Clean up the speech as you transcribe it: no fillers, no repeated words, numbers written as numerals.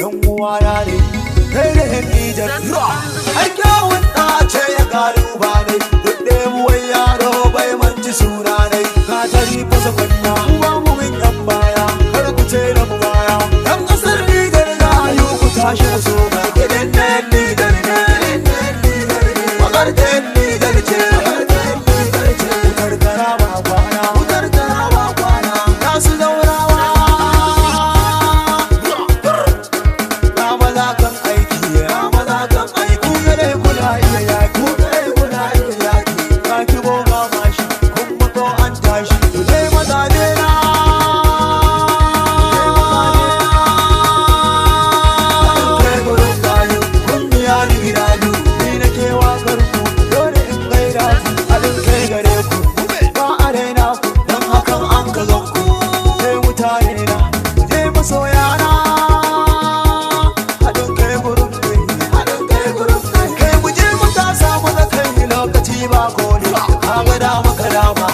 yan uwana ne kai da yan Nijar. Ai kyawun ɗa ce ya ƙaru ba dai duk ɗebuwar yaro bai manci suna dai ka tari fasa kwanya kuma mu min yan baya kar ku ce da mu baya yan ƙasar Nijar za a yi ku tashi da so mai gidan na yan Nijar ne bakar da yan Nijar ce wutar gara ba kwana wutar gara ba kwana ta su zaurawa na maza kan aiki na maza kan aiki ku gare kuna iya yaki ku gare kuna iya yaki ka ki boga mashi kun mato an tashi ku je mazaje na kai gurin kayu kun biya ni gidaju ni na ke wakar ku dole in gaida ku halin kai gare ku ba a raina ku don hakan an ka zan ku sai mutane na je masoya na haɗin kai gurin kai haɗin kai gurin kai kai mu je mu ta samu da kai lokaci ba ko ne ka ga dama ka dama